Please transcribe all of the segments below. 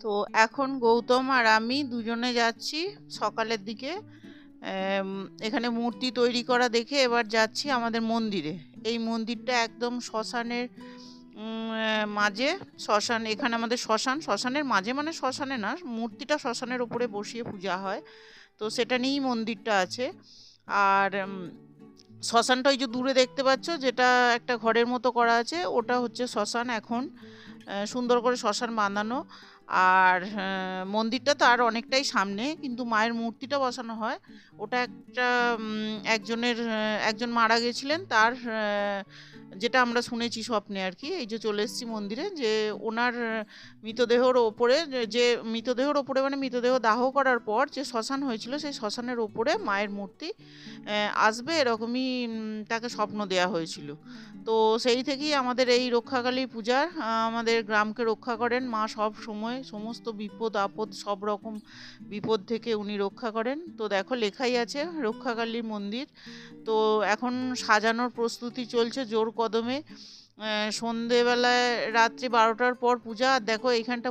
তো এখন গৌতম আর আমি দুজনে যাচ্ছি সকালের দিকে এখানে মূর্তি তৈরি করা দেখে এবার যাচ্ছি আমাদের মন্দিরে। এই মন্দিরটা একদম শ্মশানের মাঝে। শ্মশান, এখানে আমাদের শ্মশানের মাঝে মানে শ্মশানে না, মূর্তিটা শ্মশানের ওপরে বসিয়ে পূজা হয়, তো সেটা নিয়েই মন্দিরটা আছে। আর শ্মশানটা ওই যে দূরে দেখতে পাচ্ছ, যেটা একটা ঘরের মতো করা আছে, ওটা হচ্ছে শ্মশান এখন। সুন্দর করে শ্মশান বাঁধানো। আর মন্দিরটা তো আর অনেকটাই সামনে, কিন্তু মায়ের মূর্তিটা বসানো হয় ওটা একটা একজন মারা গেছিলেন তার, যেটা আমরা শুনেছি স্বপ্নে আর কি। এই যে চলে এসেছি মন্দিরে, যে ওনার মৃতদেহর ওপরে, যে মৃতদেহর ওপরে মানে মৃতদেহ দাহ করার পর যে শ্মশান হয়েছিল, সেই শ্মশানের ওপরে মায়ের মূর্তি আসবে, এরকমই তাকে স্বপ্ন দেয়া হয়েছিল। তো সেই থেকেই আমাদের এই রক্ষাকালী পূজার, আমাদের গ্রামকে রক্ষা করেন মা সব সময়, সমস্ত বিপদ আপদ সব রকম বিপদ থেকে উনি রক্ষা করেন। তো দেখো লেখাই আছে রক্ষাকালী মন্দির। তো এখন সাজানোর প্রস্তুতি চলছে জোর কদমে। সন্ধেবেলায় রাত্রি 12টার পর পূজা। আর দেখো এইখানটা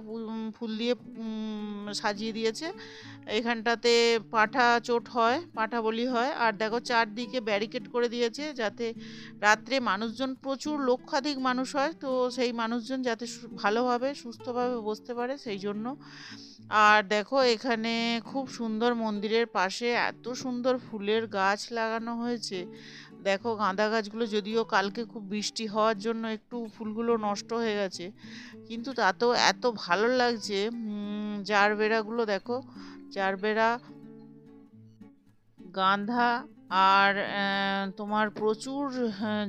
ফুল দিয়ে সাজিয়ে দিয়েছে। এখানটাতে পাঁঠা চোট হয়, পাঁঠা বলি হয়। আর দেখো চারদিকে ব্যারিকেড করে দিয়েছে, যাতে রাত্রে মানুষজন, প্রচুর লক্ষাধিক মানুষ হয়, তো সেই মানুষজন যাতে ভালোভাবে সুস্থভাবে বসতে পারে সেই জন্য। আর দেখো এখানে খুব সুন্দর, মন্দিরের পাশে এত সুন্দর ফুলের গাছ লাগানো হয়েছে। দেখো গাঁদা গাছগুলো, যদিও কালকে খুব বৃষ্টি হওয়ার জন্য একটু ফুলগুলো নষ্ট হয়ে গেছে, কিন্তু তাতেও এত ভালো লাগছে। জারবেরাগুলো দেখো, জারবেরা, গাঁদা, আর তোমার প্রচুর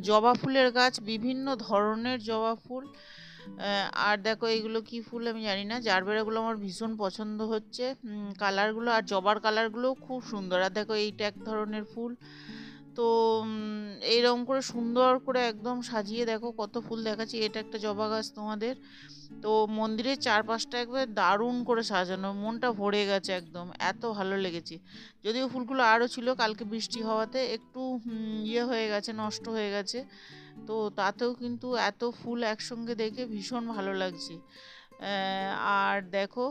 জবা ফুলের গাছ, বিভিন্ন ধরনের জবা ফুল। আর দেখো এইগুলো কি ফুল আমি জানি না, জারবেরাগুলো আমার ভীষণ পছন্দ হচ্ছে কালারগুলো, আর জবার কালারগুলোও খুব সুন্দর। আর দেখো এইটা এক ধরনের ফুল। তো এইরকম করে সুন্দর করে একদম সাজিয়ে দেখো কত ফুল দেখাচ্ছি। এটা একটা জবা গাছ তোমাদের। তো মন্দিরের চারপাশটা একবার দারুণ করে সাজানো, মনটা ভরে গেছে একদম, এত ভালো লেগেছে। যদিও ফুলগুলো আরও ছিল, কালকে বৃষ্টি হওয়াতে একটু ইয়ে হয়ে গেছে, নষ্ট হয়ে গেছে। তো তাতেও কিন্তু এত ফুল একসঙ্গে দেখে ভীষণ ভালো লাগছে। আর দেখো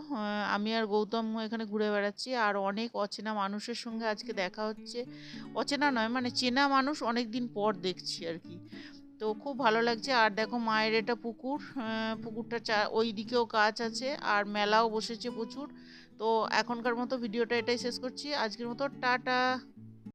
আমি আর গৌতম এখানে ঘুরে বেড়াচ্ছি, আর অনেক অচেনা মানুষের সঙ্গে আজকে দেখা হচ্ছে। অচেনা নয়, মানে চেনা মানুষ অনেক দিন পর দেখছি আর কি। তো খুব ভালো লাগছে। আর দেখো মায়ের এটা পুকুর, পুকুরটা ওই দিকেও গাছ আছে, আর মেলাও বসেছে প্রচুর। তো এখনকার মতো ভিডিওটা এটাই শেষ করছি, আজকের মতো টাটা।